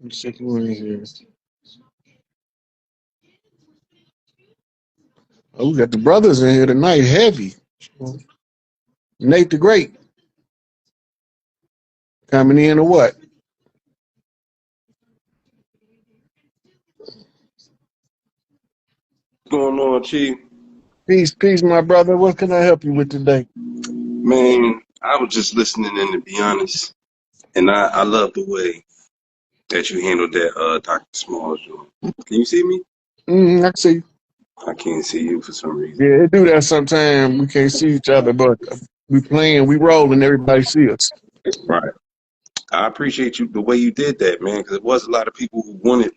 Let's see who in here. Oh, we got the brothers in here tonight, heavy. Nate the Great coming in or what? Going on, Chief? Peace, peace, my brother. What can I help you with today? Man, I was just listening in, to be honest, and I love the way that you handled that Dr. Smalls joint. Can you see me? I can see. I can't see you for some reason. Yeah, it do that sometime. We can't see each other, but we playing, we rolling, everybody see us. Right. I appreciate you the way you did that, man, because it was a lot of people who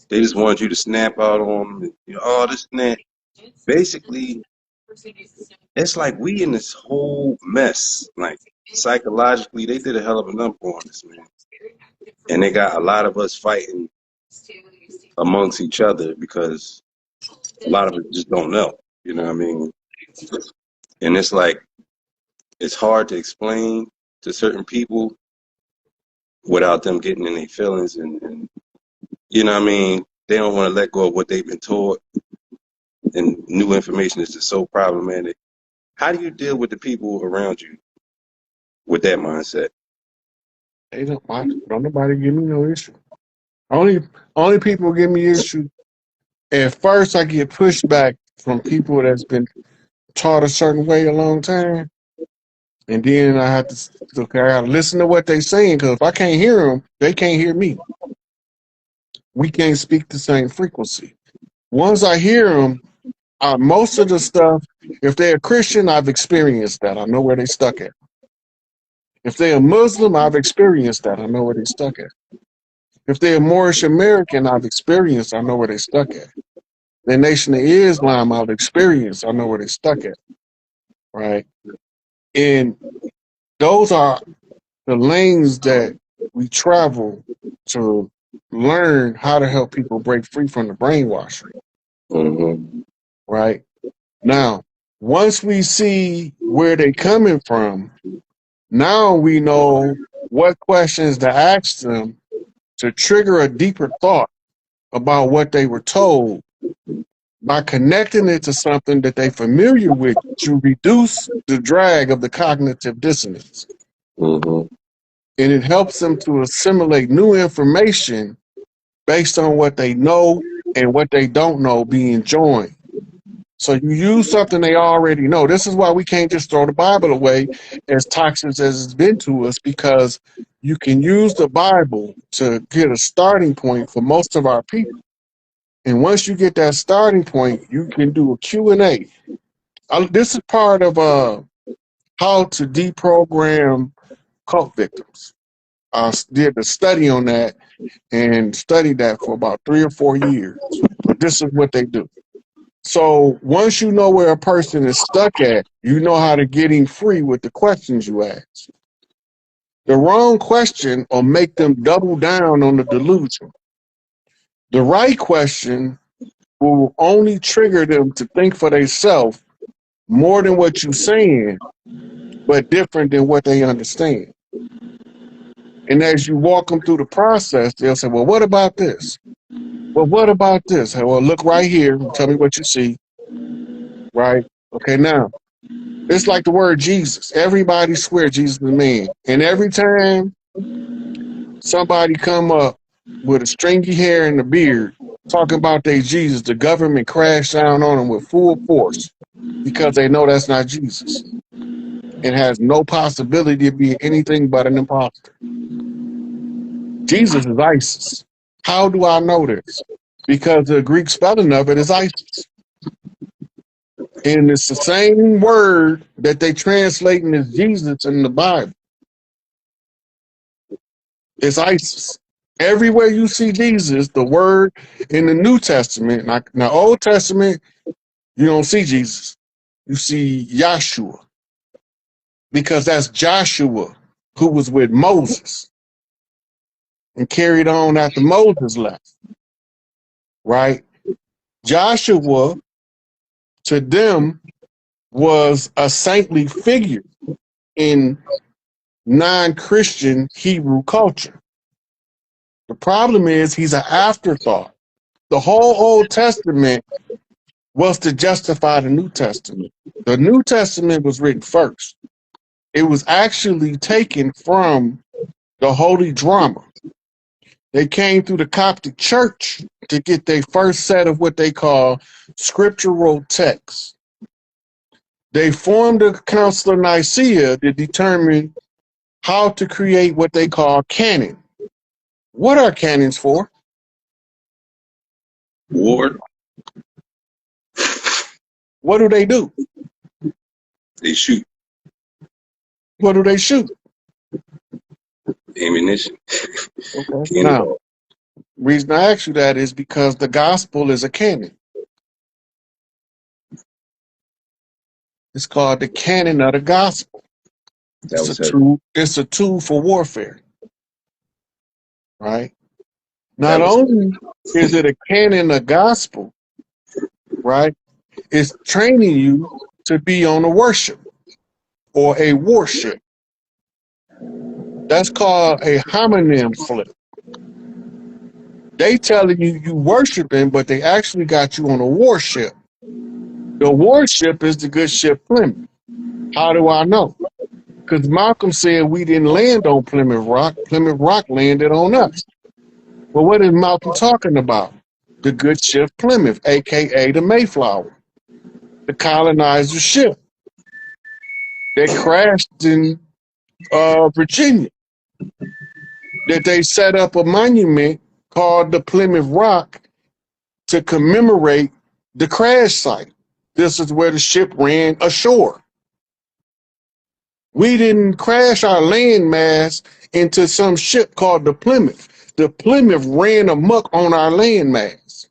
they just wanted you to snap out on them, all this and that. Basically, it's like we in this whole mess. Like psychologically, they did a hell of a number on this, man. And they got a lot of us fighting amongst each other because a lot of us just don't know. You know what I mean? And it's like it's hard to explain to certain people without them getting in their feelings and you know what I mean? They don't want to let go of what they've been taught, and new information is just so problematic. How do you deal with the people around you with that mindset? They don't nobody give me no issue. Only people give me issue. At first, I get pushback from people that's been taught a certain way a long time, and then I have to okay, I gotta listen to what they saying because if I can't hear them, they can't hear me. We can't speak the same frequency. Once I hear them, most of the stuff, if they're a Christian, I've experienced that. I know where they stuck at. If they're a Muslim, I've experienced that. I know where they stuck at. If they're Moorish American, I've experienced. I know where they stuck at. The Nation of Islam, I've experienced. I know where they stuck at. Right, and those are the lanes that we travel to learn how to help people break free from the brainwashing. Mm-hmm. Right now, once we see where they're coming from, now we know what questions to ask them to trigger a deeper thought about what they were told by connecting it to something that they're familiar with to reduce the drag of the cognitive dissonance. Mm-hmm. And it helps them to assimilate new information based on what they know and what they don't know being joined. So you use something they already know. This is why we can't just throw the Bible away as toxic as it's been to us, because you can use the Bible to get a starting point for most of our people. And once you get that starting point, you can do a Q&A. This is part of how to deprogram cult victims. I did a study on that and studied that for about 3 or 4 years. But this is what they do. So once you know where a person is stuck at, you know how to get him free with the questions you ask. The wrong question will make them double down on the delusion. The right question will only trigger them to think for themselves more than what you're saying, but different than what they understand. And as you walk them through the process, they'll say, well, what about this? Well, what about this? Well, look right here. Tell me what you see. Right? Okay, now, it's like the word Jesus. Everybody swear Jesus is a man. And every time somebody come up with a stringy hair and a beard talking about their Jesus, the government crash down on them with full force because they know that's not Jesus. It has no possibility of being anything but an imposter. Jesus is ISIS. How do I know this? Because the Greek spelling of it is ISIS. And it's the same word that they translating as Jesus in the Bible. It's ISIS. Everywhere you see Jesus, the word in the New Testament, now Old Testament, you don't see Jesus. You see Yahshua. Because that's Joshua who was with Moses and carried on after Moses left. Right? Joshua, to them, was a saintly figure in non-Christian Hebrew culture. The problem is he's an afterthought. The whole Old Testament was to justify the New Testament. The New Testament was written first. It was actually taken from the Holy Drama. They came through the Coptic Church to get their first set of what they call scriptural texts. They formed the Council of Nicaea to determine how to create what they call canon. What are canons for? War. What do they do? They shoot What do they shoot? ammunition. Okay. Now, Cannonball. reason I ask you that is because the gospel is a canon. It's called the canon of the gospel. That It's a was heavy. tool. It's a tool for warfare, right? That Not was only is it a canon of gospel, right? It's training you to be on a worship or a warship. That's called a homonym flip. They telling you you worshiping, but they actually got you on a warship. The warship is the good ship Plymouth. How do I know? Because Malcolm said we didn't land on Plymouth Rock. Plymouth Rock landed on us. Well, what is Malcolm talking about? The good ship Plymouth, aka the Mayflower, the colonizer ship that crashed in Virginia. That they set up a monument called the Plymouth Rock to commemorate the crash site. This is where the ship ran ashore. We didn't crash our landmass into some ship called the Plymouth. The Plymouth ran amok on our landmass.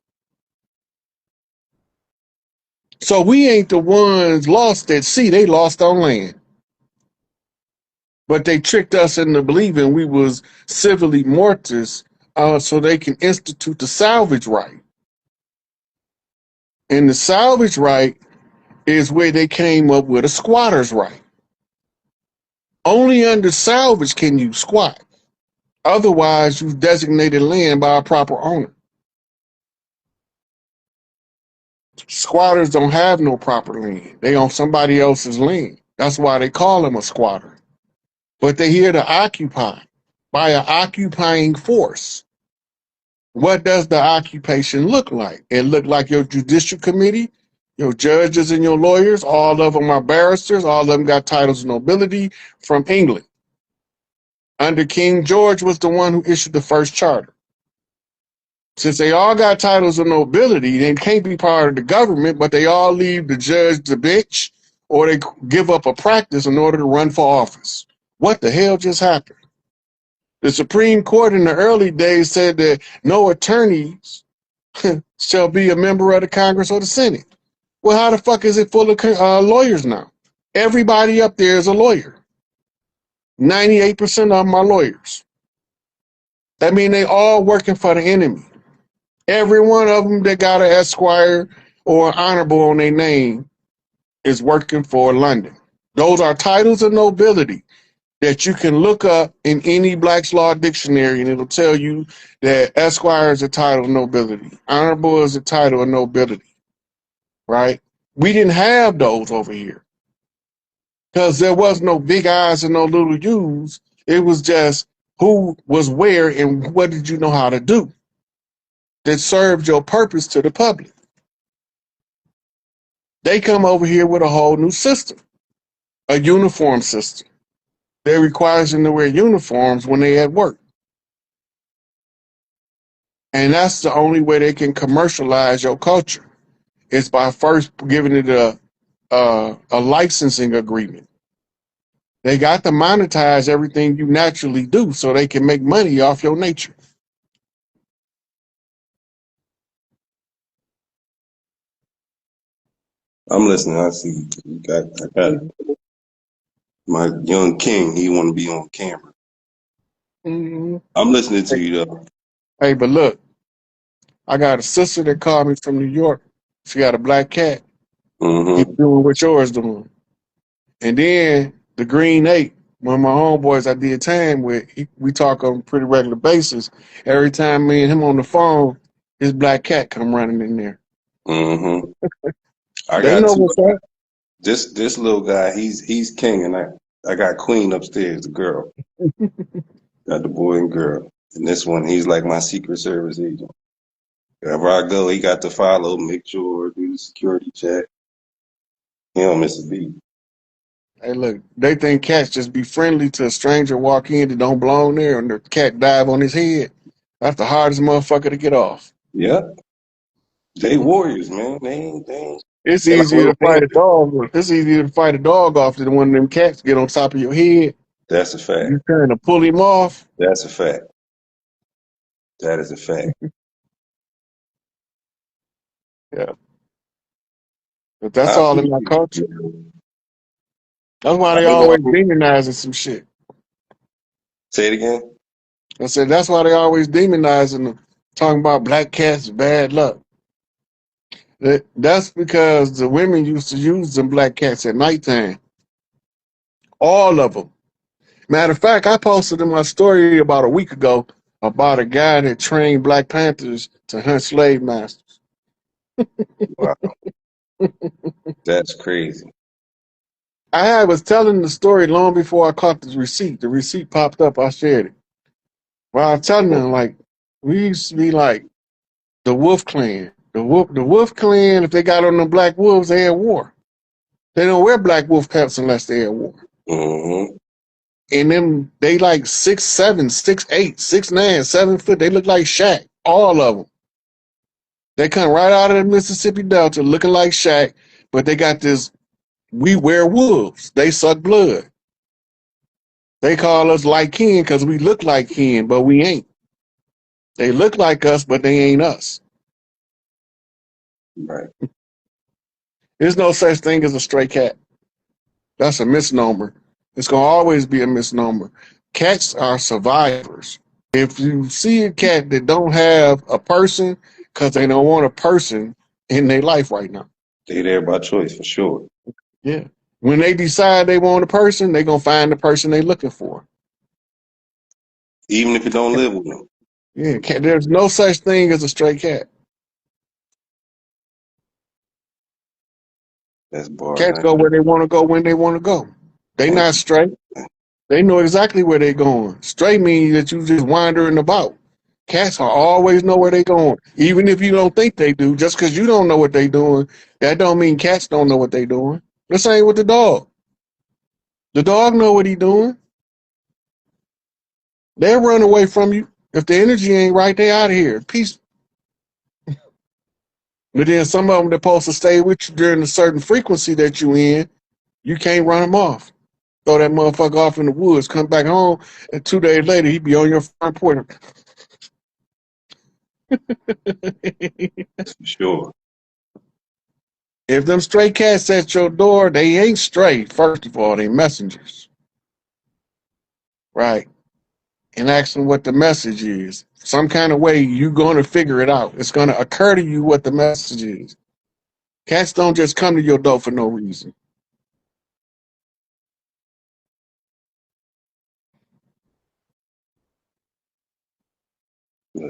So we ain't the ones lost at sea. They lost on land. But they tricked us into believing we was civilly mortis so they can institute the salvage right. And the salvage right is where they came up with a squatter's right. Only under salvage can you squat. Otherwise, you've designated land by a proper owner. Squatters don't have no proper land. They own somebody else's land. That's why they call them a squatter. But they're here to occupy by an occupying force. What does the occupation look like? It look like your judicial committee, your judges and your lawyers, all of them are barristers, all of them got titles of nobility from England. Under King George was the one who issued the first charter. Since they all got titles of nobility, they can't be part of the government, but they all leave the judge the bench or they give up a practice in order to run for office. What the hell just happened? The Supreme Court in the early days said that no attorneys shall be a member of the Congress or the Senate. Well, how the fuck is it full of lawyers now? Everybody up there is a lawyer. 98% of them are lawyers. That means they all working for the enemy. Every one of them that got an Esquire or Honorable on their name is working for London. Those are titles of nobility that you can look up in any Black's Law dictionary, and it'll tell you that Esquire is a title of nobility. Honorable is a title of nobility, right? We didn't have those over here because there was no big I's and no little U's. It was just who was where and what did you know how to do that served your purpose to the public. They come over here with a whole new system, a uniform system that requires them to wear uniforms when they at work. And that's the only way they can commercialize your culture is by first giving it a licensing agreement. They got to monetize everything you naturally do so they can make money off your nature. I'm listening. I see. I got my young king. He want to be on camera. Mm-hmm. I'm listening to you though. Hey, but look, I got a sister that called me from New York. She got a black cat. He's Mm-hmm. doing what yours doing. And then the green ape One of my homeboys I did time with, we talk on a pretty regular basis. Every time me and him on the phone, his black cat come running in there. Mm-hmm. I They got know two. what's up. This little guy, he's king, and I got queen upstairs, the girl. Got the boy and girl. And this one, he's like my secret service agent. Wherever I go, he got to follow, make sure, do the security check. He don't miss a beat. Hey, look, they think cats just be friendly to a stranger walk in that don't belong there, and the cat dive on his head. That's the hardest motherfucker to get off. Yep. They warriors, man. They ain't. It's They're like easier little to fight a panthers. dog. It's easier to fight a dog off than one of them cats get on top of your head. That's a fact. You trying to pull him off. That's a fact. That is a fact. Yeah, but that's I all in appreciate my it, culture. man. That's why I they ain't always got demonizing some shit. say it again. I said that's why they always demonizing them, talking about black cats bad luck. That's because the women used to use them black cats at nighttime. All of them. Matter of fact, I posted in my story about a week ago about a guy that trained Black Panthers to hunt slave masters. Wow, that's crazy. I was telling the story long before I caught the receipt. The receipt popped up. I shared it. Well, I was telling them like we used to be like the Wolf Clan. The Wolf Clan. If they got on the Black Wolves, they at war. They don't wear Black Wolf caps unless they at war. Mm-hmm. And them, they like 6'7", 6'8", 6'9", 7 foot. They look like Shaq. All of them. They come right out of the Mississippi Delta looking like Shaq, but they got this, we wear wolves. They suck blood. They call us like kin because we look like kin, but we ain't. They look like us, but they ain't us. Right. There's no such thing as a stray cat. That's a misnomer. It's going to always be a misnomer. Cats are survivors. If you see a cat that don't have a person because they don't want a person in their life right now. They there by choice for sure. Yeah. When they decide they want a person, they're going to find the person they're looking for. Even if it don't live with them. Yeah, there's no such thing as a stray cat. That's bars. Cats go where they want to go when they want to go. They And not stray. They know exactly where they're going. Stray means that you just wandering about. Cats are always know where they're going, even if you don't think they do. Just because you don't know what they're doing, that don't mean cats don't know what they're doing. The same with the dog. The dog know what he's doing. They'll run away from you if the energy ain't right. They out of here. Peace. But then some of them they're supposed to stay with you during a certain frequency that you in. You can't run them off. Throw that motherfucker off in the woods, come back home, and 2 days later he be on your front porch. for sure. If them stray cats at your door, they ain't stray. First of all, they messengers, right? And ask them what the message is. Some kind of way you're going to figure it out. It's going to occur to you what the message is. Cats don't just come to your door for no reason.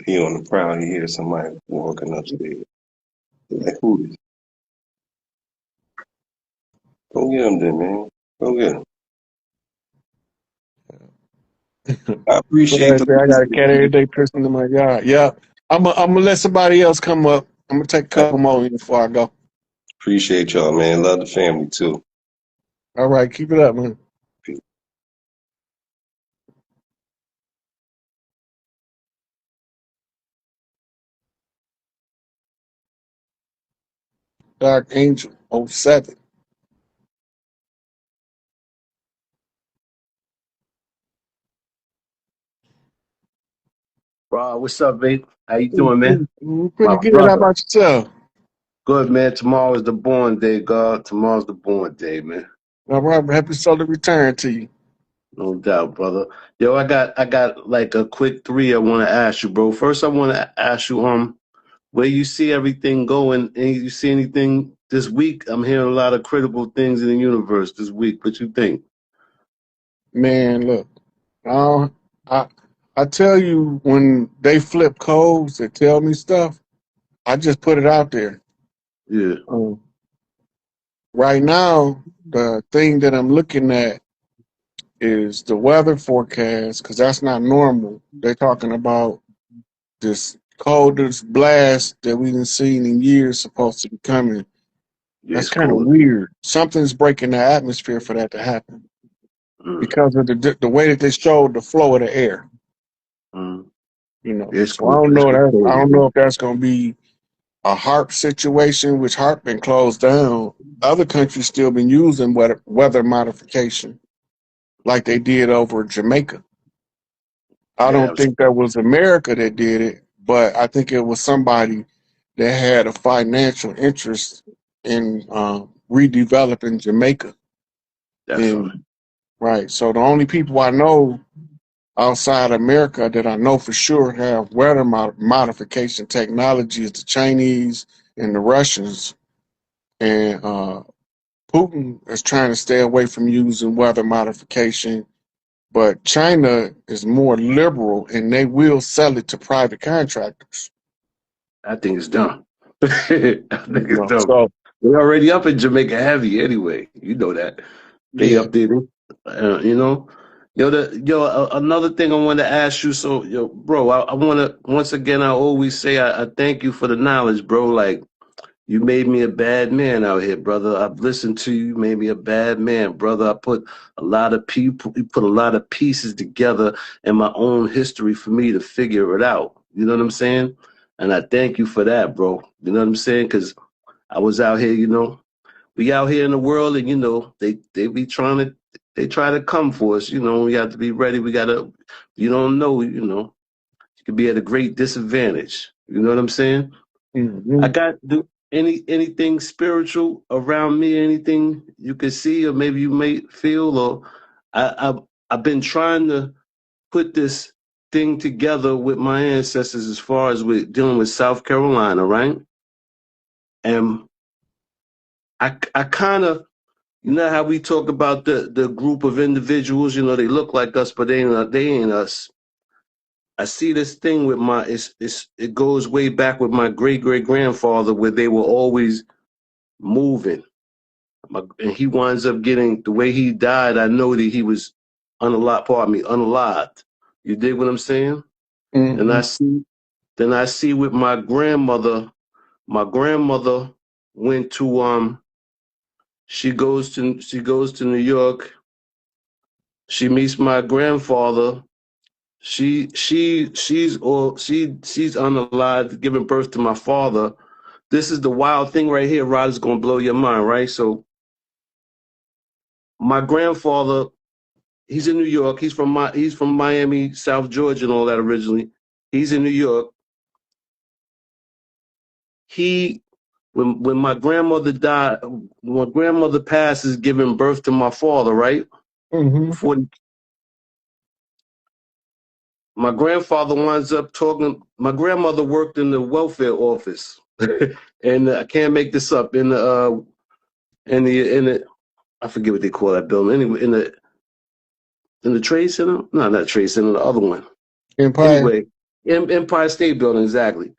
He on the prowl, he hears somebody walking upstairs. He like, who is? Go get him then, man. Go get him. I But appreciate the I got a wisdom, cat every man. day pissing in my yard. Yeah, I'm gonna let somebody else come up. I'm gonna take a I couple more before I go. appreciate y'all, man. Love the family too. All right, keep it up, man. Dark Angel '07. What's up, mate? How you doing, man? Pretty My good. How brother. about yourself? Good, man. Tomorrow is the born day, God. Tomorrow's the born day, man. All right, happy solar return to you. No doubt, brother. Yo, I got like a quick three I want to ask you, bro. First, I want to ask you, where you see everything going, and you see anything this week? I'm hearing a lot of critical things in the universe this week. What you think? Man, look, I, I I tell you when they flip codes that tell me stuff, I just put it out there. Yeah, Um, right now, the thing that I'm looking at is the weather forecast because that's not normal. They're talking about this coldest blast that we haven't seen in years supposed to be coming. yeah, That's it's kind of cold. weird. Something's breaking the atmosphere for that to happen Mm, because of the way that they showed the flow of the air. mm. You know, Yeah, it's so I cold. don't It's know that I cold, don't know bro. if that's going to be a HARP situation, which HARP been closed down. Other countries still been using weather modification like they did over Jamaica. I Yeah, don't think that was America that did it, but I think it was somebody that had a financial interest in redeveloping Jamaica. definitely. And right, so the only people I know outside America that I know for sure have weather modification technology is the Chinese and the Russians. And Putin is trying to stay away from using weather modification, but China is more liberal and they will sell it to private contractors. I think it's dumb. I think You it's know, dumb. so They're already up in Jamaica heavy anyway. You know that. They yeah, up there, you know. Another thing I want to ask you. So, bro, I want to once again. I always say I thank you for the knowledge, bro. Like you made me a bad man out here, brother. I've listened to you, made me a bad man, brother. I put a lot of people, you put a lot of pieces together in my own history for me to figure it out. You know what I'm saying? And I thank you for that, bro. You know what I'm saying? Because I was out here, we out here in the world, and they be trying to they try to come for us. We have to be ready. We gotta. You don't know. You could be at a great disadvantage. You know what I'm saying? I hmm got do anything spiritual around me, anything you can see, or maybe you may feel, or I've been trying to put this thing together with my ancestors as far as with dealing with South Carolina, right? And I kind of, how we talk about the group of individuals, they look like us, but they ain't us. I see this thing with it goes way back with my great grandfather where they were always moving. And he winds up getting the way he died. I know that he was unalived. You dig what I'm saying? And hmm I see with my grandmother. My grandmother went to she goes to New York. She meets my grandfather. She's unalived, giving birth to my father. This is the wild thing right here, Rod, is gonna blow your mind, right? So my grandfather, he's in New York. He's from Miami, South Georgia, and all that originally. He's in New York. He when my grandmother died, when my grandmother passes, giving birth to my father, right? hmm Before my grandfather winds up talking. My grandmother worked in the welfare office, and I can't make this up. In the I forget what they call that building. Anyway, in the trade center, no, not trade center, the other one. Empire. Anyway, Empire State Building, exactly.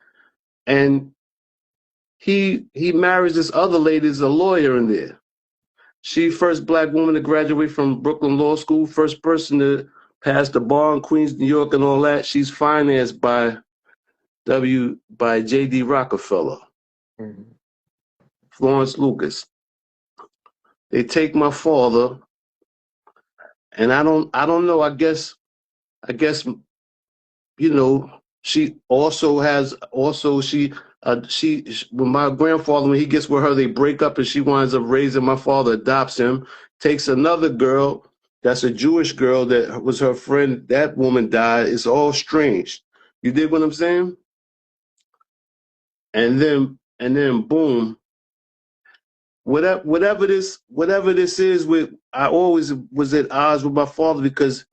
And he marries this other lady, is a lawyer in there. She first black woman to graduate from Brooklyn Law School, first person to pass the bar in Queens, New York, and all that. She's financed by J.D. Rockefeller, hmm Florence Lucas. They take my father, and I don't know. I guess she also has also she when my grandfather, when he gets with her, they break up, and she winds up raising my father, adopts him, takes another girl that's a Jewish girl that was her friend. That woman died. It's all strange. You dig what I'm saying? And then boom, whatever this is, with I always was at odds with my father because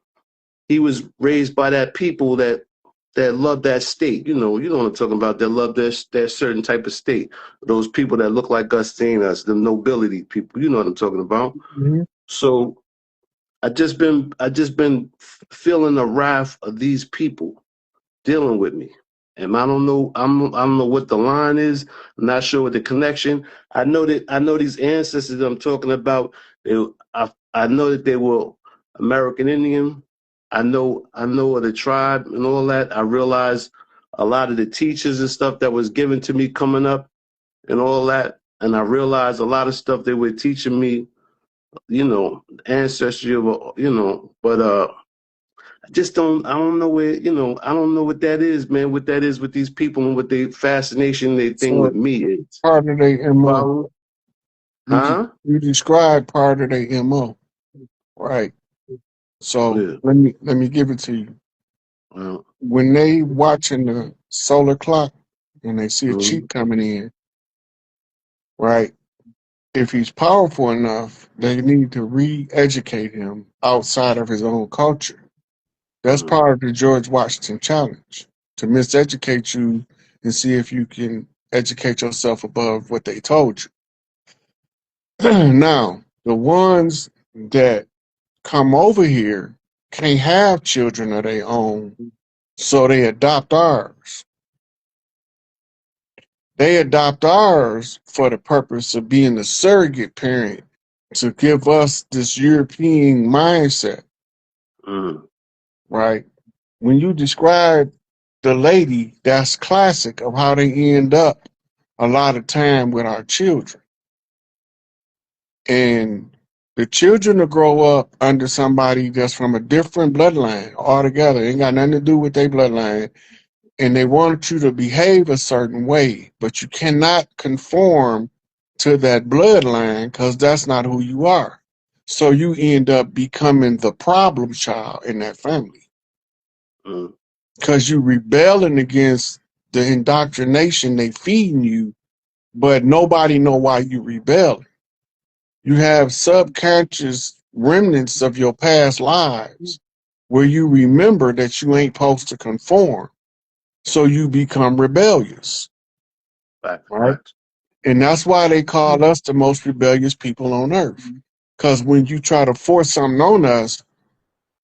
he was raised by that people that love that state. You know what I'm talking about. That love that certain type of state. Those people that look like us, seeing us, the nobility people. You know what I'm talking about. hmm So I just been feeling the wrath of these people dealing with me. And I don't know, I don't know what the line is. I'm not sure what the connection. I know these ancestors that I'm talking about. I know that they were American Indian. I know of the tribe and all that. I realized a lot of the teachers and stuff that was given to me coming up and all that. And I realized a lot of stuff they were teaching me, ancestry of, but I just don't. I don't know where. I don't know what that is, man. What that is with these people and what the fascination they thing So with me is. part of their MO. Follow? You Huh? you describe part of their MO, right? So Yeah. let me give it to you. Well, When they watching the solar clock and they see a mm, cheat coming in, right? If he's powerful enough, they need to re-educate him outside of his own culture. That's mm, part of the George Washington challenge, to miseducate you and see if you can educate yourself above what they told you. Now, the ones that come over here can't have children of their own, so they adopt ours. They adopt ours for the purpose of being the surrogate parent to give us this European mindset, mm, right? When you describe the lady, that's classic of how they end up a lot of time with our children. And the children will grow up under somebody that's from a different bloodline altogether. It ain't got nothing to do with their bloodline. And they want you to behave a certain way, but you cannot conform to that bloodline because that's not who you are. So you end up becoming the problem child in that family mm, because you rebelling against the indoctrination they feeding you, but nobody know why you rebelling. You have subconscious remnants of your past lives where you remember that you ain't supposed to conform. So you become rebellious, facts, right? facts. And that's why they call us the most rebellious people on earth. Because when you try to force something on us,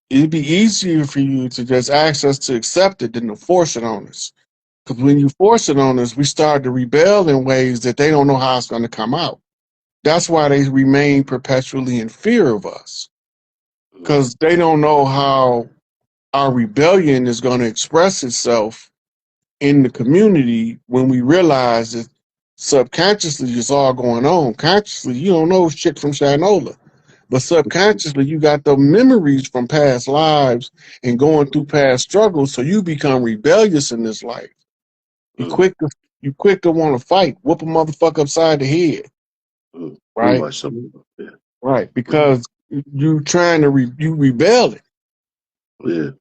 it'd be easier for you to just ask us to accept it than to force it on us. Because when you force it on us, we start to rebel in ways that they don't know how it's going to come out. That's why they remain perpetually in fear of us. Mm, Because they don't know how our rebellion is going to express itself in the community when we realize that subconsciously it's all going on. Consciously, you don't know shit from Shinola. But subconsciously, you got the memories from past lives and going through past struggles, so you become rebellious in this life. You mm, quick to want to fight, whoop a motherfucker upside the head, too right? much. Yeah. Right, because you trying to you rebelling, Yeah.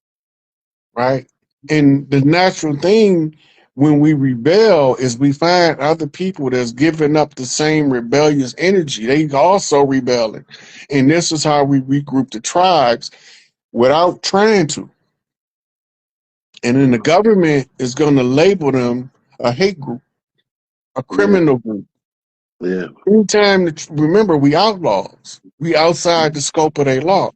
right? And the natural thing when we rebel is we find other people that's giving up the same rebellious energy. They also rebelling. And this is how we regroup the tribes without trying to. And then the Mm, government is going to label them a hate group, a yeah. criminal group. Yeah. Anytime that, remember, we outlaws. We outside the scope of their law,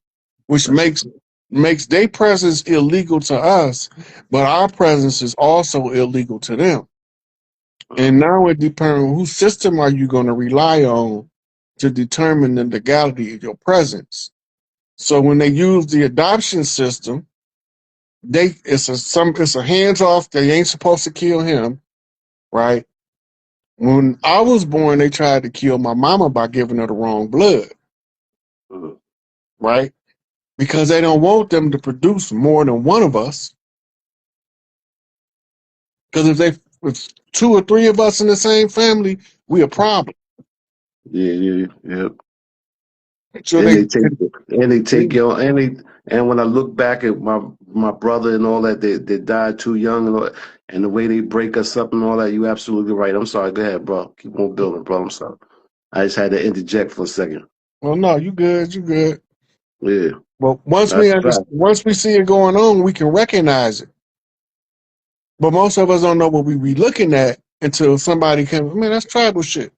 which That's a makes their presence illegal to us, but our presence is also illegal to them. And mm, now it depends on whose system are you going to rely on to determine the legality of your presence. So when they use the adoption system, it's a hands off. They ain't supposed to kill him, right? When I was born, they tried to kill my mama by giving her the wrong blood, mm, right? Because they don't want them to produce more than one of us. Because if two or three of us in the same family, we a problem. yeah. Yeah. Yeah. So And they, they take your and when I look back at my brother and all that, they died too young and the way they break us up and all that, you absolutely right. I'm sorry. Go ahead, bro. Keep on building, bro. I'm sorry. I just had to interject for a second. well, no, you good, you good. Yeah, But that's a fact. once we see it going on, we can recognize it. But most of us don't know what we be looking at until somebody comes. Man, that's tribal shit.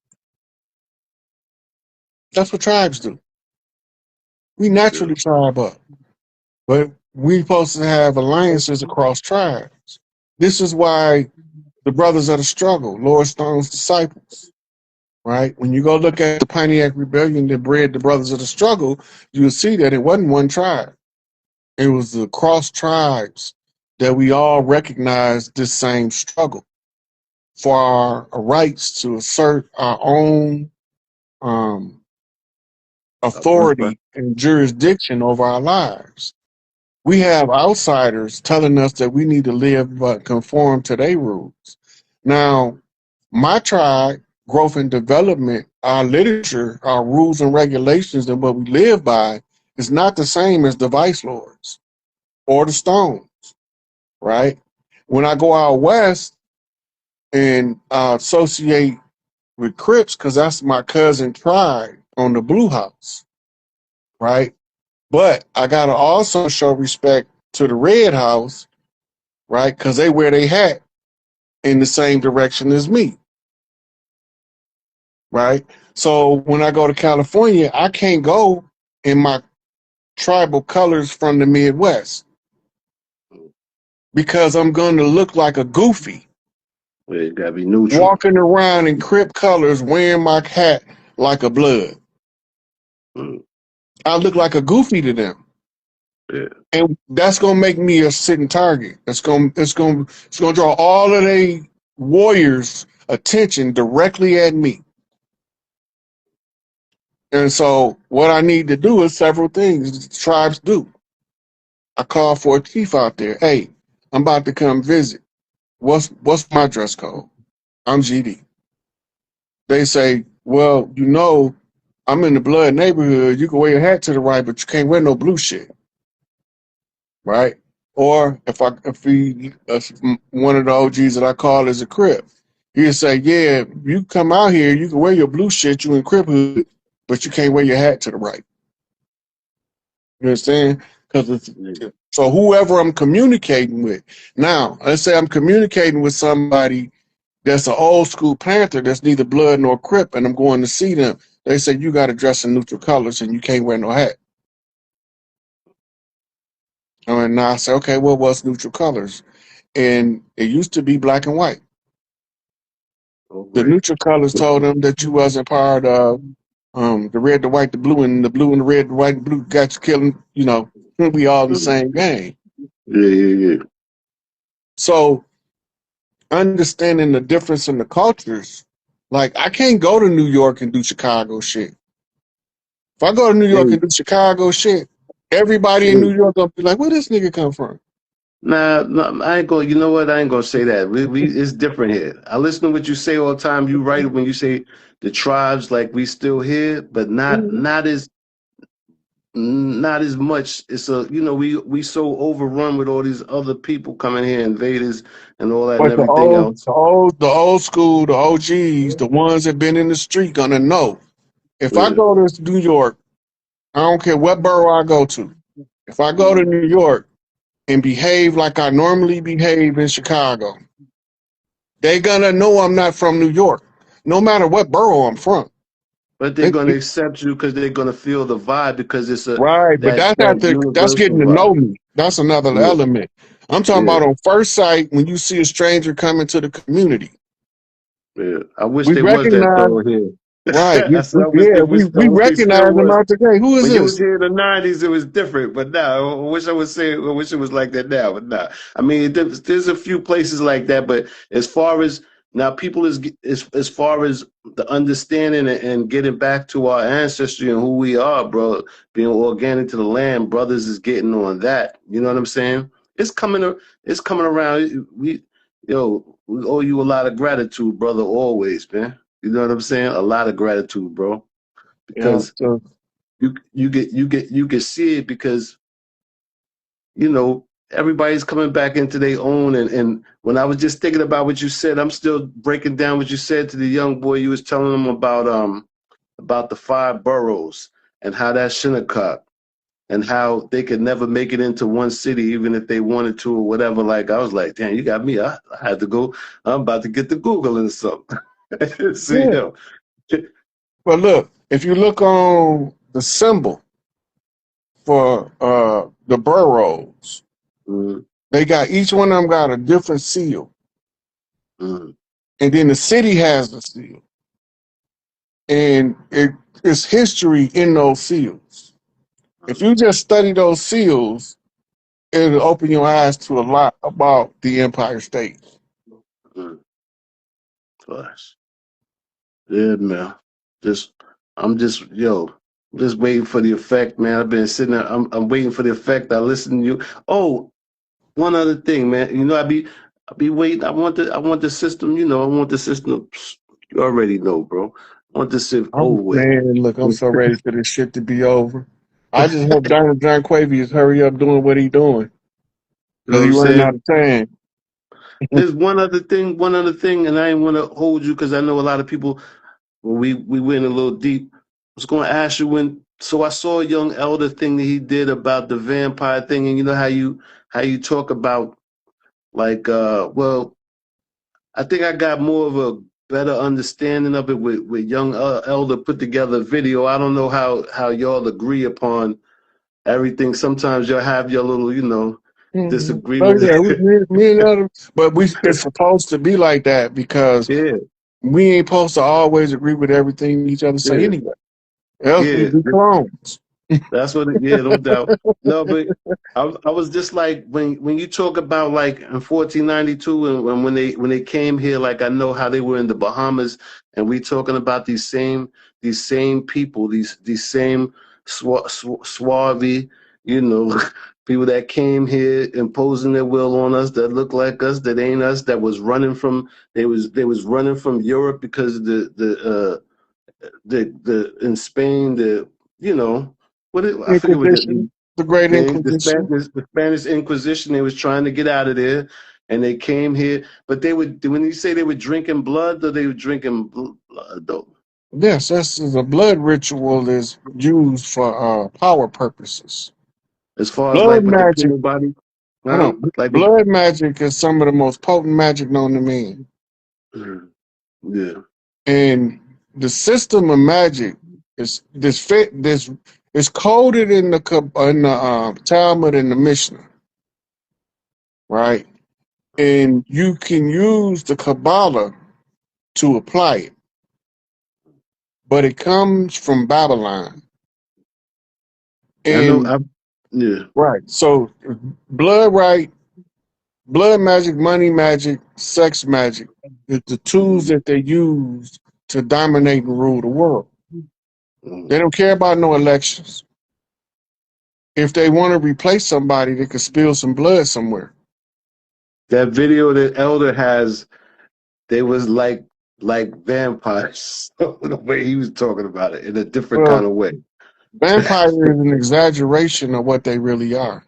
That's what tribes do. We naturally tribe up, but we supposed to have alliances across tribes. This is why the brothers of the struggle, Lord Stone's disciples, right? When you go look at the Pontiac Rebellion that bred the brothers of the struggle, you'll see that it wasn't one tribe. It was the cross tribes that we all recognize this same struggle for our rights to assert our own um, authority and jurisdiction over our lives. We have outsiders telling us that we need to live but conform to their rules. Now, my tribe, growth and development, our literature, our rules and regulations, and what we live by is not the same as the vice lords or the stones, right? When I go out west and associate with Crips, because that's my cousin tribe on the Blue House, right? But I gotta also show respect to the Red House, right? Because they wear their hat in the same direction as me, right? So when I go to California, I can't go in my tribal colors from the Midwest because I'm going to look like a goofy It gotta be neutral. walking around in Crip colors wearing my hat like a blood. I look like a goofy to them. Yeah. And that's gonna make me a sitting target. It's gonna draw all of the warriors' attention directly at me. And so what I need to do is several things tribes do. I call for a chief out there. Hey, I'm about to come visit. What's my dress code? I'm GD. They say, well, I'm in the blood neighborhood. You can wear your hat to the right, but you can't wear no blue shit. Right? Or if one of the OGs that I call is a Crip, he'll say, yeah, you come out here, you can wear your blue shit, you in Crip hood, but you can't wear your hat to the right. You understand? So whoever I'm communicating with. Now, let's say I'm communicating with somebody that's an old school Panther that's neither blood nor Crip, and I'm going to see them. They say, you got to dress in neutral colors and you can't wear no hat. And now I say, okay, well, what's neutral colors? And it used to be black and white. The neutral colors told them that you wasn't part of the red, the white, the blue, and the blue and the red, the white, and blue got you killing, we all in the same game. Yeah. So understanding the difference in the cultures, like I can't go to New York and do Chicago shit. If I go to New York and do Chicago shit, everybody in New York gonna be like, where this nigga come from? Nah, I ain't gonna. You know what? I ain't gonna say that. It's different here. I listen to what you say all the time. You right when you say the tribes, like we still here, but not as much. It's we so overrun with all these other people coming here, invaders and all that and But the everything old, else. the old, the old school, the OGs, the ones that been in the street gonna know. If I Yeah. go to New York, I don't care what borough I go to. If I go to New York and behave like I normally behave in Chicago, they gonna know I'm not from New York, no matter what borough I'm from. But they're gonna accept you because they're gonna feel the vibe because it's Right, but that that's universal getting to know vibe. me. That's another Yeah. element. I'm talking Yeah. about on first sight when you see a stranger come into the community. Yeah. I wish We they was that recognize, thorough here. right? I said, I We wish they still recognize them was. out today. Who is When you was this? here in the '90s, it was different. But now, I wish it was like that now. But now, I mean, there's a few places like that. But as far as now, people as far as the understanding and getting back to our ancestry and who we are, bro, being organic to the land, brothers is getting on that. You know what I'm saying? It's coming. It's coming around. We owe you a lot of gratitude, brother. Always, man. You know what I'm saying? A lot of gratitude, bro, Yeah. because So you can see it because everybody's coming back into their own and when I was just thinking about what you said, I'm still breaking down what you said to the young boy. You was telling him about the five boroughs and how that's Shinnecock and how they could never make it into one city even if they wanted to or whatever. Like I was like, damn, you got me. I had to go. I'm about to get to Google and something. See, yeah. But look, if you look on the symbol, for the boroughs. Mm, They got each one of them got a different seal, mm, and then the city has the seal, and it's history in those seals. If mm, you just study those seals, it'll open your eyes to a lot about the Empire State. mm. Gosh. Yeah, man. Just I'm just just waiting for the effect, man. I've been sitting there. I'm waiting for the effect. I listen to you. Oh, one other thing, man. I be waiting. I want the system. I want the system. You already know, bro. I want this shit over with. Man, look, I'm so ready for this shit to be over. I just hope Donald John Quavius hurry up doing what he doing You know because what he I'm running saying? out of time. There's one other thing, and I ain't want to hold you because I know a lot of people. When we went a little deep, I was going to ask you when. So I saw a young elder thing that he did about the vampire thing, and you know how you talk about like well, I think I got more of a better understanding of it with young elder put together a video. I don't know how y'all agree upon everything. Sometimes y'all have your little Oh disagreements. yeah, me and other, but it's supposed to be like that because Yeah, we ain't supposed to always agree with everything each other say yeah, anyway. Else we yeah. be clones. That's what. Yeah, no doubt. No, but I was just like when you talk about like in 1492 and when they came here, like I know how they were in the Bahamas, and we talking about these same people, these same swarthy, people that came here imposing their will on us, that look like us, that ain't us, that was running from they was running from Europe because the in Spain, you know I forget what Inquisition, the Great the Inquisition. Spanish Inquisition. They was trying to get out of there, and they came here. But they would when you say they were drinking blood, or they were drinking blood though. Yes, this is a blood ritual is used for power purposes. As far as Blood like with the magic, human body, hold huh? on, Like with blood magic is some of the most potent magic known to man. yeah. And the system of magic this is coded in the Talmud and the Mishnah, right? And you can use the Kabbalah to apply it, but it comes from Babylon. I know. And Yeah. right, so blood right, blood magic, money magic, sex magic is the tools Mm, that they use to dominate and rule the world. They mm. don't care about no elections. If they want to replace somebody, they could spill some blood somewhere. That video that Elder has, they was like vampires. The way he was talking about it in a different Well, kind of way. vampire is an exaggeration of what they really are.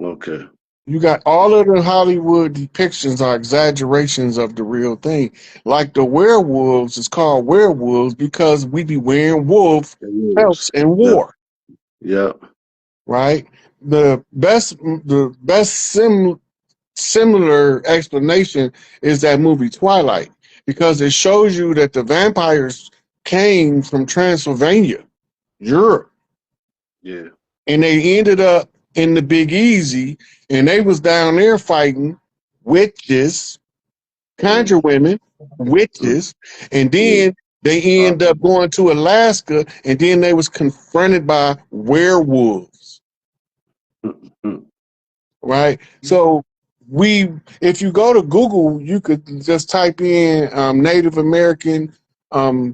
Okay. You got all of the Hollywood depictions are exaggerations of the real thing. Like the werewolves is called werewolves because we be wearing wolf It pelts was. in Yep. war, Yep. right? The best similar explanation is that movie Twilight because it shows you that the vampires came from Transylvania, Europe, Yeah. and they ended up in the Big Easy, and they was down there fighting witches, conjure Mm, women, mm, witches, and yeah. then they end up going to Alaska, and then they was confronted by werewolves, Mm, mm. right? So if you go to Google, you could just type in Native American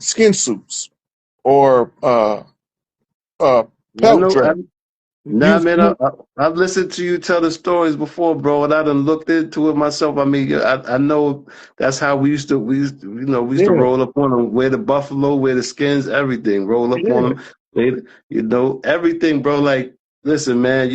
skin suits or I pelt know. dress. Nah, man. I've listened to you tell the stories before, bro, and I done looked into it myself. I mean, I know that's how we used to Yeah, roll up on them, wear the buffalo, wear the skins, everything, roll up on yeah. them, everything, bro. Like, listen, man.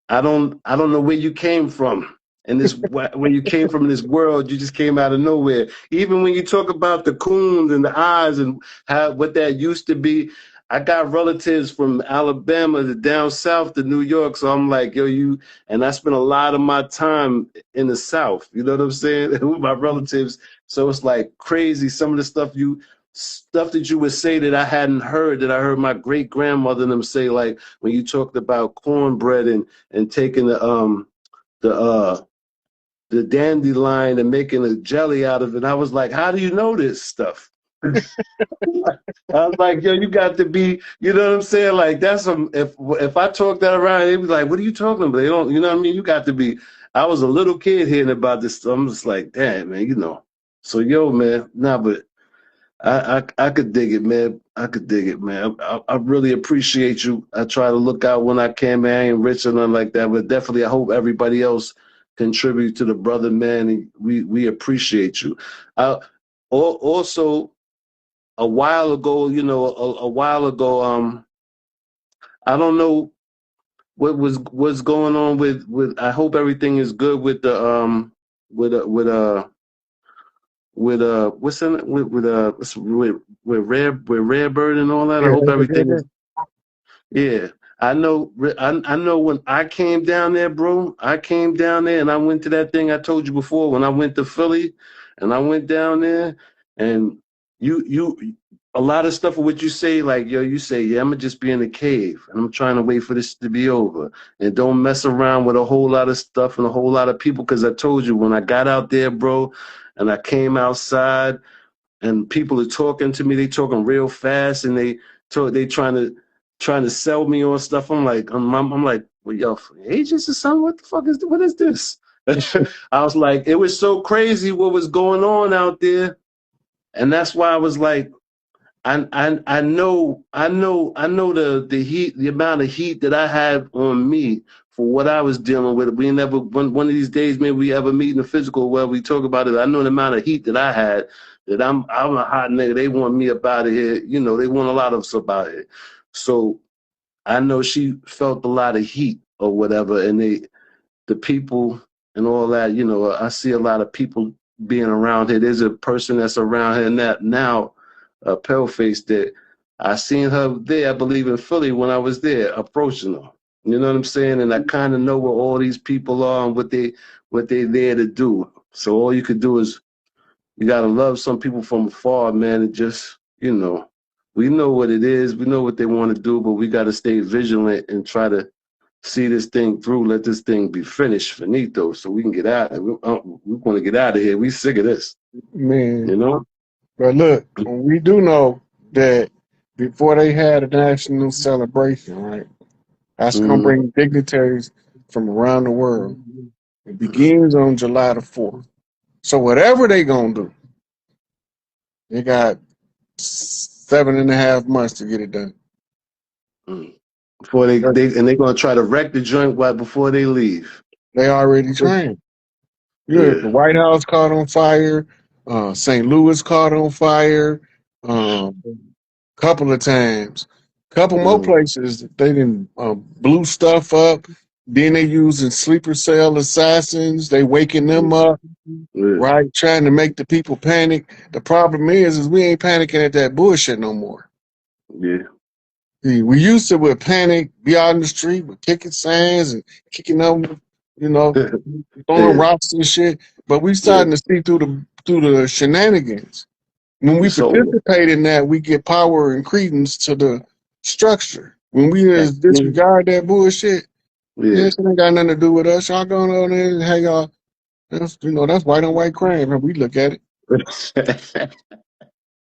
I don't know where you came from. And this when you came from this world, you just came out of nowhere. Even when you talk about the coons and the eyes and how what that used to be, I got relatives from Alabama to down south to New York, so I'm like, yo, and I spent a lot of my time in the South. You know what I'm saying? With my relatives, so it's like crazy. Some of the stuff stuff that you would say that I hadn't heard, that I heard my great grandmother and them say, like when you talked about cornbread and taking the the dandelion and making a jelly out of it. I was like, how do you know this stuff? I was like, yo, you got to be, you know what I'm saying? Like that's if I talk that around, they be like, what are you talking about? They don't, you know what I mean? You got to be. I was a little kid hearing about this stuff. I'm just like, damn, man, you know. So yo, man, nah, but I could dig it, man. I could dig it, man. I really appreciate you. I try to look out when I can, man. I ain't rich or nothing like that, but definitely I hope everybody else contribute to the brother, man. And we appreciate you. Also, a while ago, you know, a while ago, I don't know what's going on with. I hope everything is good with the with what's in it with Rare Bird and all that. I Yeah, hope yeah, everything is. Yeah, I know. I know when I came down there, bro. I came down there and I went to that thing I told you before when I went to Philly, and I went down there, and a lot of stuff of what you say, like yo, you say, yeah, I'm gonna just be in the cave and I'm trying to wait for this to be over, and don't mess around with a whole lot of stuff and a whole lot of people. Because I told you when I got out there, bro, and I came outside and people are talking to me. They talking real fast, and they trying to sell me on stuff. I'm like, well, yo, agents or something? What is this? I was like, it was so crazy what was going on out there, and that's why I was like, I know the heat, the amount of heat that I had on me for what I was dealing with. We never one of these days maybe we ever meet in the physical where we talk about it. I know the amount of heat that I had, that I'm a hot nigga. They want me up out of here. You know, they want a lot of us up out of here. So I know she felt a lot of heat or whatever, and the people and all that, you know, I see a lot of people being around here. There's a person that's around here now, a pale face that I seen her there, I believe in Philly when I was there, approaching her. You know what I'm saying? And I kind of know where all these people are and what they're there to do. So all you could do is you gotta love some people from afar, man, and just, you know, we know what it is, we know what they want to do, but we gotta stay vigilant and try to see this thing through, let this thing be finished, finito, so we can get out. We want to get out of here. We sick of this, man. you know? But look, we do know that before they had a national celebration, right? That's gonna Mm-hmm. bring dignitaries from around the world. It begins on July the 4th. So whatever they gonna do, they got 7.5 months to get it done. Mm-hmm. Before they're gonna try to wreck the joint right before they leave. They already trained. Yeah, the Yeah. White House caught on fire. St. Louis caught on fire. Couple of times. Couple more Mm-hmm. places they didn't blew stuff up. Then they using sleeper cell assassins. They waking them up, Yeah. right? Trying to make the people panic. The problem is we ain't panicking at that bullshit no more. Yeah. See, we used to with panic, be out in the street with kicking signs and kicking them, you know, throwing Yeah. rocks and shit. But we Yeah. starting to see through the shenanigans. When we It's over. participate in that, we get power and credence to the structure. When we That just king. disregard that bullshit, yeah, Yeah. it ain't got nothing to do with us. Y'all going on there and hey y'all, that's white on white crime. And we look at it.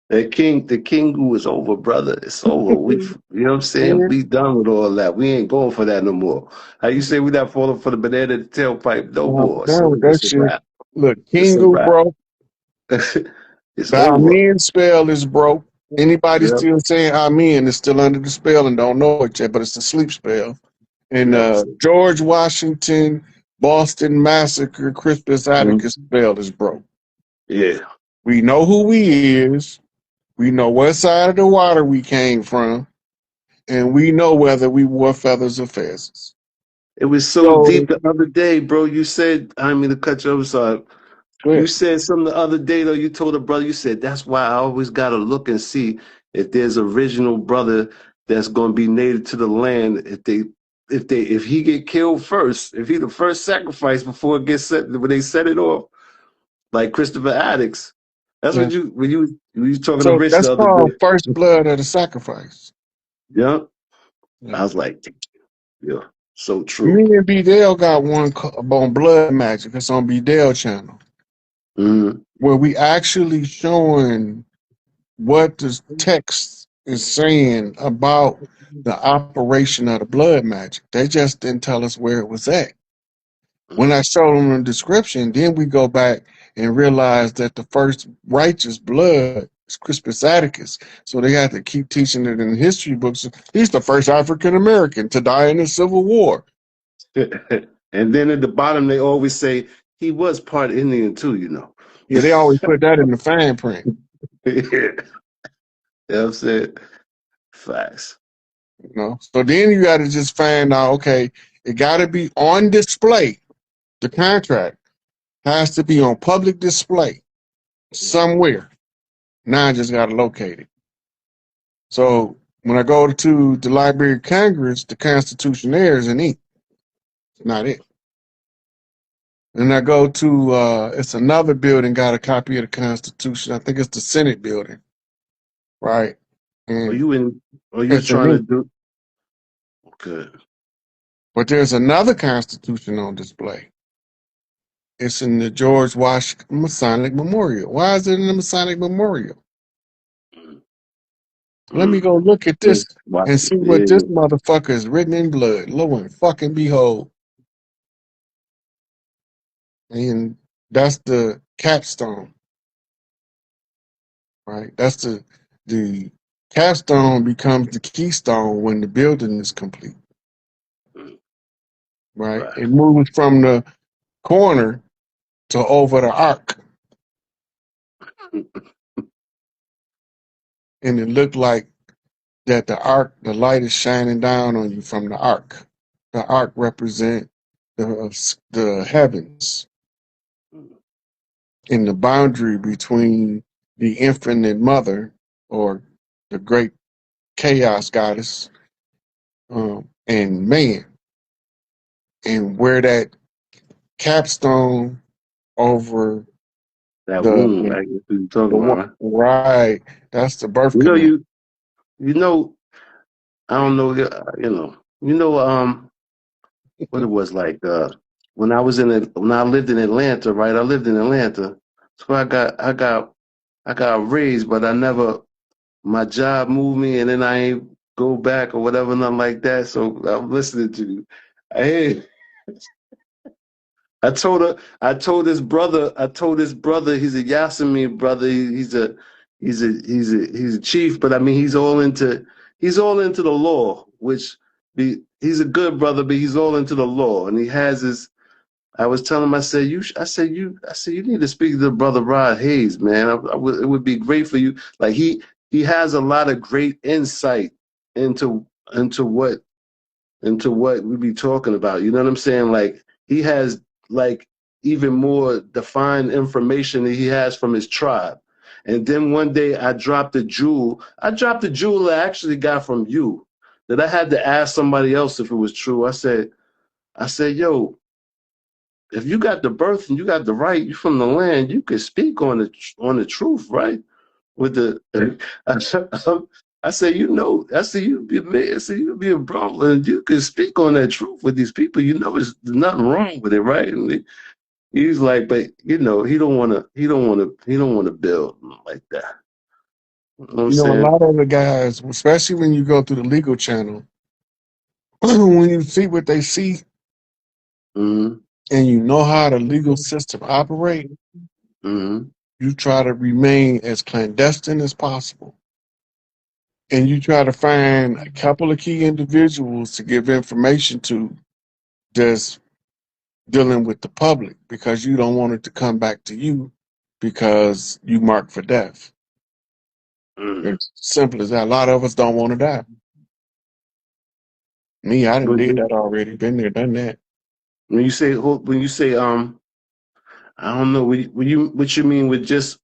The king who is over, brother. It's over. You know what I'm saying? Man, We done with all that. We ain't going for that no more. How you say we not falling for the banana in the tailpipe no I'm more? done with that It's a shit. wrap. Look, It's a Kingu wrap. broke. It's The over. Amen spell is broke. Anybody Yep. still saying Amen is still under the spell and don't know it yet, but it's a sleep spell. And Yep. George Washington, Boston Massacre, Crispus Attucks Mhm. spell is broke. Yeah. We know who he is. We know what side of the water we came from. And we know whether we wore feathers or fezzes. It was so So, deep the other day, bro. You said, I didn't mean to cut you off. Sorry. You good. said something the other day, though. You told a brother, you said, that's why I always got to look and see if there's original brother that's going to be native to the land. If he get killed first, if he the first sacrifice before it gets set, when they set it off, like Christopher Addicts, That's Yeah. what you when you talking to So Rich that's the other day. called first blood of the sacrifice. Yeah. Yeah. I was like, yeah, so Me true. and B Dale got one on Blood Magic. It's on B Dale channel Mm-hmm. where we actually showing what the text is saying about the operation of the blood magic. They just didn't tell us where it was at. When I showed them the description, then we go back and realize that the first righteous blood is Crispus Attucus. So they had to keep teaching it in history books. He's the first African American to die in the Civil War. And then at the bottom they always say he was part Indian too, you know. Yeah, they always put that in the fine print. You know what I'm saying? Facts. You know, so then you got to just find out. Okay, it got to be on display. The contract has to be on public display somewhere. Now I just got to locate it. So when I go to the Library of Congress, the Constitution there is in ink. It's not it. And I go to it's another building got a copy of the Constitution. I think it's the Senate building, right? Are And you in are you it's in trying to ink. do good? But there's another Constitution on display. It's in the George Washington Masonic Memorial. Why is it in the Masonic Memorial? Let me Mm. go look at this Watch and it. see what this Yeah. motherfucker is written in blood. Lo and fucking behold. And that's the capstone, right? That's the capstone becomes the keystone when the building is complete, Mm. right? Right. It moves from the corner to over the arc. And it looked like that the arc, the light is shining down on you from the arc. The arc represent the heavens and the boundary between the infinite mother or the great chaos goddess and man, and where that capstone over That womb, the right? That's what you're talking about, right? right, that's the birth You know canal. you know I don't know what it was like when I was in it when I lived in Atlanta, right? I lived in Atlanta. So I got raised, but I never my job moved me and then I ain't go back or whatever, nothing like that. So I'm listening to you. Hey, I told his brother, he's a Yasamir brother. He's a chief, but I mean he's all into the law, which he's a good brother, but he's all into the law, and he has his. I was telling him, I said, you need to speak to the brother Rod Hayes, man. It would be great for you. Like he has a lot of great insight into into what into what we be talking about. You know what I'm saying? Like he has like even more defined information that he has from his tribe. And then one day I dropped a jewel. I dropped a jewel I actually got from you that I had to ask somebody else if it was true. I said, yo, if you got the birth and you got the right, you from the land, you could speak on the truth, right? With the I say, I say you be a man, I say you be a bro, and you can speak on that truth with these people. There's nothing wrong with it, right? And he's like, but he don't want to build like that. You know what I'm You know, a saying? lot of the guys, especially when you go through the legal channel, when you see what they see Mm-hmm. and you know how the legal system operate, Mm-hmm. you try to remain as clandestine as possible. And you try to find a couple of key individuals to give information to that's dealing with the public because you don't want it to come back to you because you marked for death. Mm-hmm. It's simple as that. A lot of us don't want to die. Me, I done But did that already. Been there, done that. when you say I don't know what you mean with just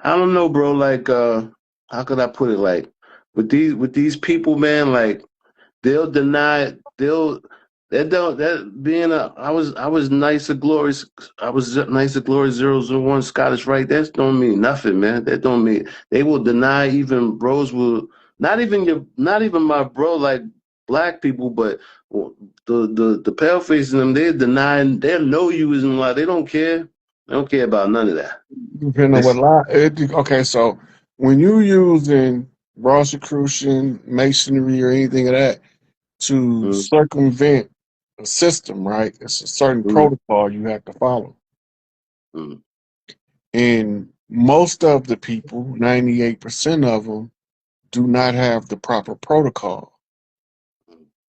I don't know, bro. Like, how could I put it? Like, with these people, man, like they'll deny, I was nice to glorious. I was nice to glory 001 Scottish, right? That don't mean nothing, man. That don't mean they will deny even bros will not even my bro like black people, but the pale faces in them they're denying they'll know you isn't lie. They don't care. They don't care about none of that. Depending on what This lie. Okay, so when you using Rosicrucian, masonry, or anything of that to mm, circumvent a system, right? It's a certain mm, protocol you have to follow. mm, And most of the people, 98% of them, do not have the proper protocol.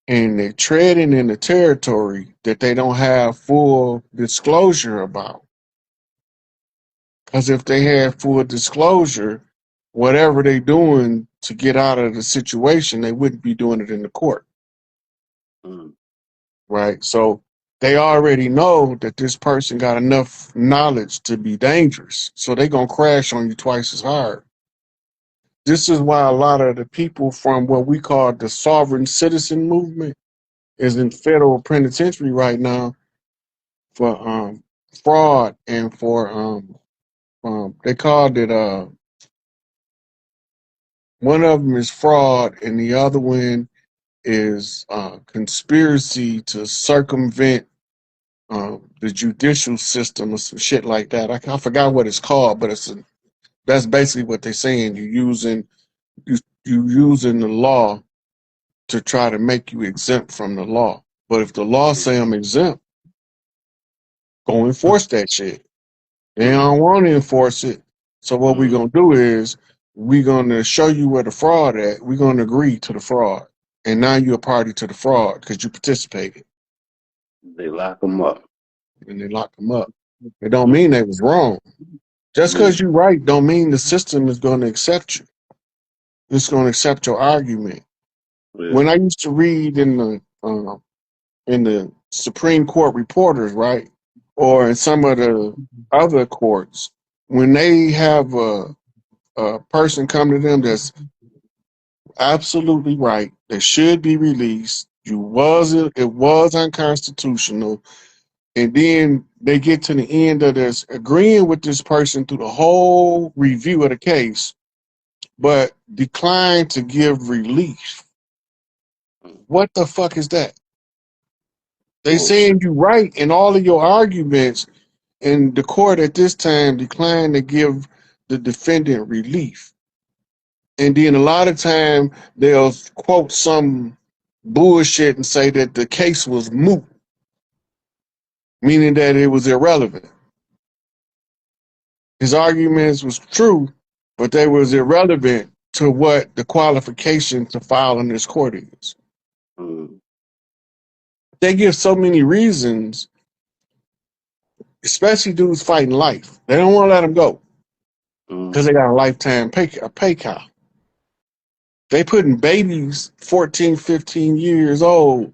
And they're treading in the territory that they don't have full disclosure about. Because if they had full disclosure, whatever they're doing to get out of the situation, they wouldn't be doing it in the court, mm, right? So they already know that this person got enough knowledge to be dangerous. So they're going to crash on you twice as hard. This is why a lot of the people from what we call the sovereign citizen movement is in federal penitentiary right now for fraud and for they called it one of them is fraud and the other one is conspiracy to circumvent the judicial system or some shit like that. I forgot what it's called, but that's basically what they're saying. You you using the law to try to make you exempt from the law. But if the law say I'm exempt, go enforce that shit. They mm. don't want to enforce it. So what we're Mm. gonna do is we're gonna show you where the fraud at. We're gonna agree to the fraud, and now you're a party to the fraud because you participated, They lock them up. and they lock them up. It don't mean Mm, they was wrong. Just because mm, you're right, don't mean the system is gonna accept you. It's gonna accept your argument. yeah. When I used to read in the Supreme Court reporters, right, or in some of the other courts, when they have a person come to them that's absolutely right, that should be released, it was unconstitutional, and then they get to the end of this agreeing with this person through the whole review of the case, but decline to give relief. Mm. What the fuck is that? They saying Bullshit. you right in all of your arguments, and the court at this time declined to give the defendant relief. And then a lot of time they'll quote some bullshit and say that the case was moot, meaning that it was irrelevant. His arguments was true, but they was irrelevant to what the qualification to file in this court is. Mm, They give so many reasons, especially dudes fighting life. They don't want to let them go mm, because they got a lifetime pay cow. They putting babies 14, 15 years old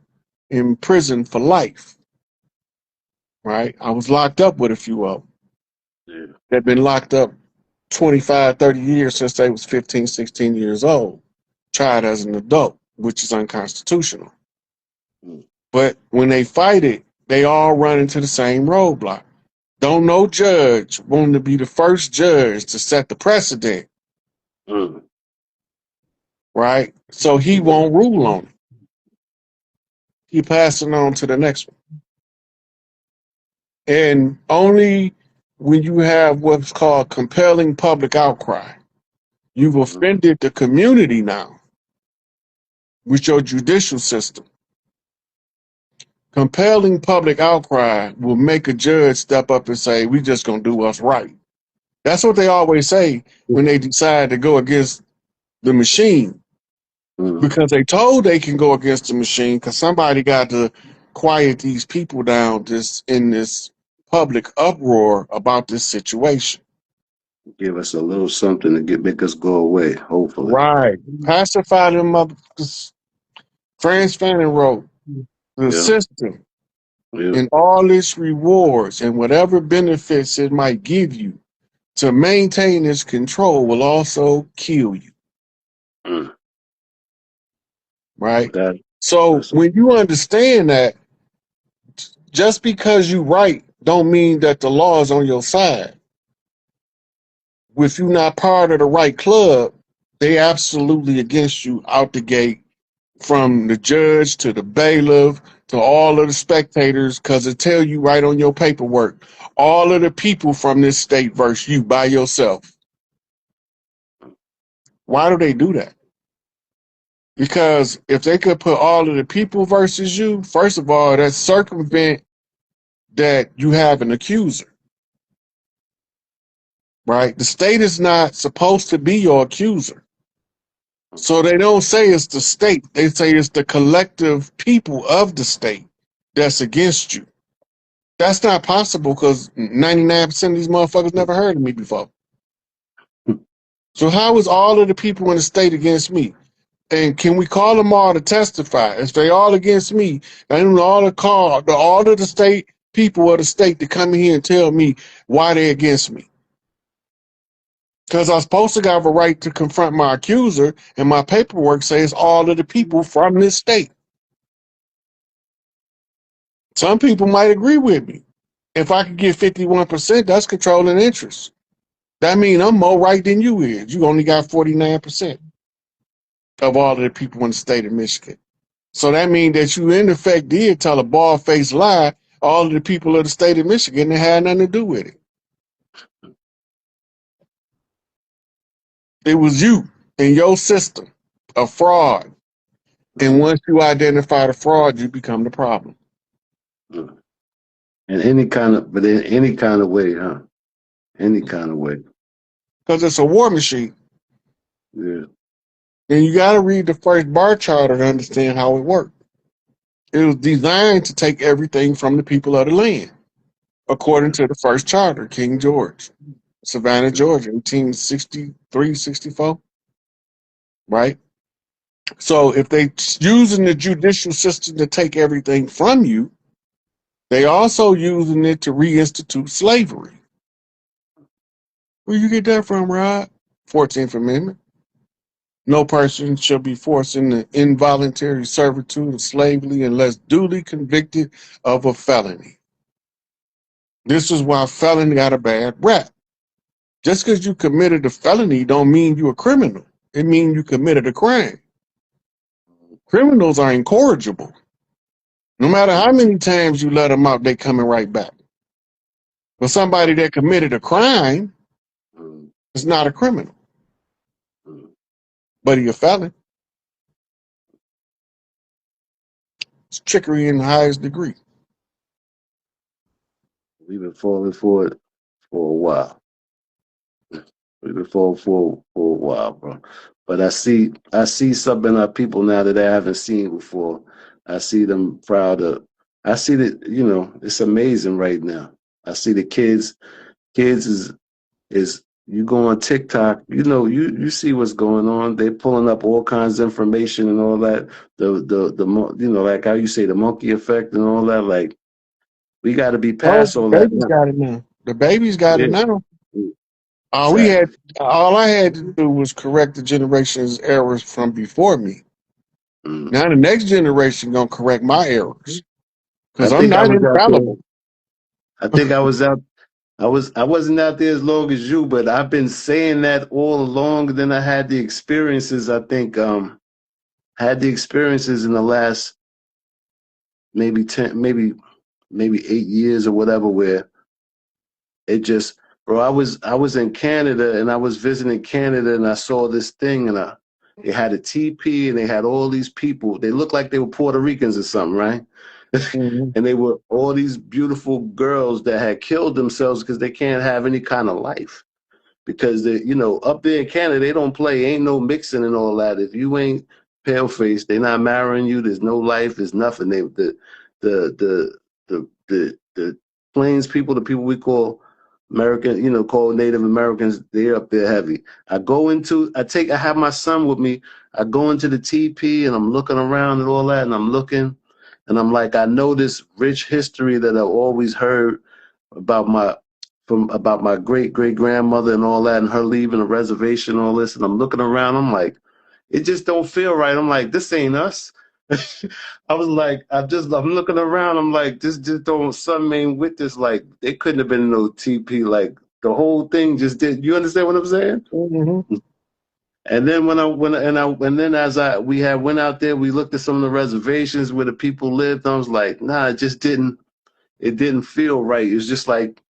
in prison for life, right? I was locked up with a few of them. yeah. They've been locked up 25, 30 years since they was 15, 16 years old, tried as an adult, which is unconstitutional. Mm, But when they fight it, they all run into the same roadblock. Don't no judge want to be the first judge to set the precedent, mm, right? So he won't rule on it. He passing on to the next one. And only when you have what's called compelling public outcry, you've mm, offended the community now with your judicial system. Compelling public outcry will make a judge step up and say, we just gonna do what's right. That's what they always say when they decide to go against the machine, mm. because they told they can go against the machine because somebody got to quiet these people down this in this public uproar about this situation. Give us a little something to make us go away, hopefully. Right. Pacify them motherfuckers. Franz Fanon wrote, the Yeah, system yeah. and all its rewards and whatever benefits it might give you to maintain its control will also kill you. Mm. Right. That So that's a when you understand that, just because you right don't mean that the law is on your side. If you're not part of the right club, they absolutely against you out the gate, from the judge to the bailiff to all of the spectators, because it tell you right on your paperwork, all of the people from this state versus you by yourself. Why do they do that? Because if they could put all of the people versus you, first of all, that circumvent that you have an accuser, right? The state is not supposed to be your accuser. So they don't say it's the state. They say it's the collective people of the state that's against you. That's not possible because 99% of these motherfuckers never heard of me before. So how is all of the people in the state against me? And can we call them all to testify? If they all against me, and all of the state people of the state to come in here and tell me why they against me. Because I'm supposed to have a right to confront my accuser, and my paperwork says all of the people from this state. Some people might agree with me. If I could get 51%, that's controlling interest. That means I'm more right than you is. You only got 49% of all of the people in the state of Michigan. So that means that you in effect did tell a bald-faced lie all of the people of the state of Michigan that had nothing to do with it. It was you and your system, a fraud. And once you identify the fraud, you become the problem. In any kind of way, huh? Any kind of way. Because it's a war machine. Yeah. And you got to read the first bar charter to understand how it worked. It was designed to take everything from the people of the land, according to the first charter, King George, Savannah, Georgia, 1863, 64, right? So if they using the judicial system to take everything from you, they also using it to reinstitute slavery. Where you get that from, Rod? 14th Amendment. No person shall be forced into involuntary servitude of slavery unless duly convicted of a felony. This is why felony got a bad rap. Just because you committed a felony don't mean you're a criminal. It means you committed a crime. Criminals are incorrigible. No matter how many times you let them out, they coming right back. But somebody that committed a crime is not a criminal, but he a felon. It's trickery in the highest degree. We've been falling for it for a while. We've been falling for a while, bro. But I see something in our people now that I haven't seen before. I see them proud of. I see that, it's amazing right now. I see the kids is you go on TikTok, you see what's going on. They're pulling up all kinds of information and all that. Like how you say, the monkey effect and all that. Like, we got to be Oh, past the all that baby's now. got it now. The baby's got it Yeah, now. exactly. All I had to do was correct the generation's errors from before me. Mm. Now the next generation gonna correct my errors I because I'm think I not was out there. infallible. I think I was out. I wasn't out there as long as you, but I've been saying that all along. Then I had the experiences. I think had the experiences in the last maybe 10, maybe 8 years or whatever, where it just, bro. I was in Canada and I was visiting Canada and I saw this thing and they had a TP and they had all these people. They looked like they were Puerto Ricans or something, right? Mhm. And they were all these beautiful girls that had killed themselves because they can't have any kind of life. Because up there in Canada, they don't play, ain't no mixing and all that. If you ain't pale faced, they're not marrying you. There's no life. There's nothing. The Plains people, the people we call American, call Native Americans, they're up there heavy. I have my son with me. I go into the TP and I'm looking around and all that, and I'm looking, and I'm like, I know this rich history that I've always heard about my great great grandmother and all that, and her leaving a reservation, and all this, and I'm looking around. I'm like, it just don't feel right. I'm like, this ain't us. I was like, I'm looking around. I'm like, this just don't, something ain't with this. Like, it couldn't have been no TP. Like, the whole thing just did. You understand what I'm saying? Mm-hmm. And then and then as we had went out there, we looked at some of the reservations where the people lived. I was like, nah, it just didn't. It didn't feel right. It's just like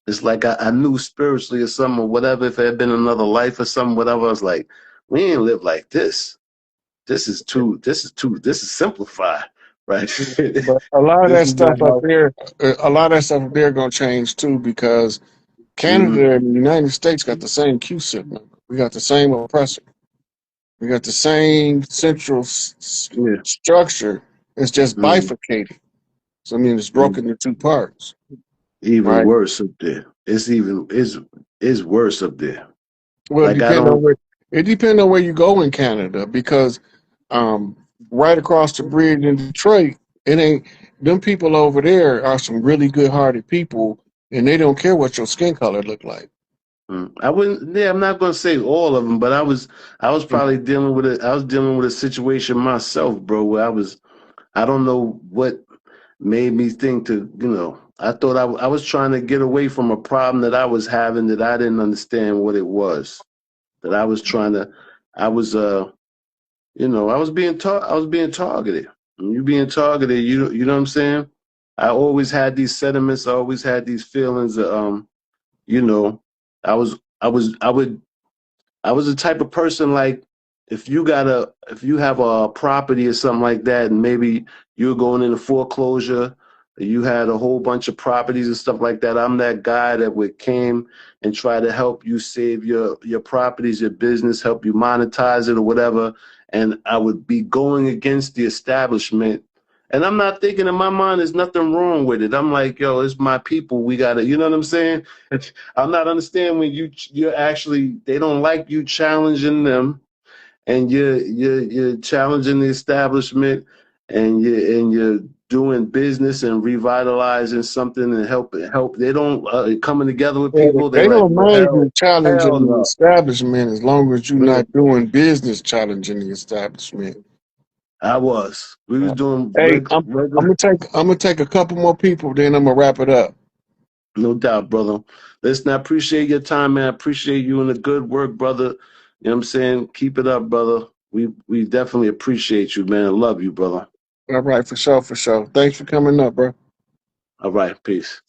it's like I knew spiritually or something or whatever. If it had been another life or something, whatever. I was like, we ain't live like this. This is simplified, right? But a lot of This that is not stuff up how. there, a lot of that stuff up there gonna change too because Hmm. Canada and the United States got the same QSIP number. We got the same oppressor. We got the same central Yeah. structure. It's just Hmm. bifurcated. So I mean, it's broken into two parts, Even right? worse up there. It's worse up there. Well, Like I don't. it depends on where you go in Canada because um, right across the bridge in Detroit, it ain't them people over there are some really good-hearted people, and they don't care what your skin color look like. I wouldn't. Yeah, I'm not gonna say all of them, but I was probably dealing with it. I was dealing with a situation myself, bro, where I don't know what made me think to, I thought I was trying to get away from a problem that I was having that I didn't understand what it was. That I was trying to, I was, I was being targeted. When you being targeted, you know what I'm saying? I always had these sentiments. I always had these feelings. You know, I would I was the type of person like if you have a property or something like that, and maybe you're going into foreclosure, you had a whole bunch of properties and stuff like that. I'm that guy that would came and try to help you save your properties, your business, help you monetize it or whatever. And I would be going against the establishment. And I'm not thinking in my mind there's nothing wrong with it. I'm like, yo, it's my people. We gotta, you know what I'm saying? I'm not understanding when you're actually they don't like you challenging them, and you're challenging the establishment, and you're doing business and revitalizing something and help. They don't coming together with Yeah, people. They they like, don't well, mind you hell challenging the no. establishment as long as you're Yeah, not doing business challenging the establishment. I was. We was doing Hey, I'm regular. gonna take a couple more people, then I'm gonna wrap it up. No doubt, brother. Listen, I appreciate your time, man. I appreciate you and the good work, brother. You know what I'm saying? Keep it up, brother. We definitely appreciate you, man. I love you, brother. All right, for sure, for sure. Thanks for coming up, bro. All right, peace.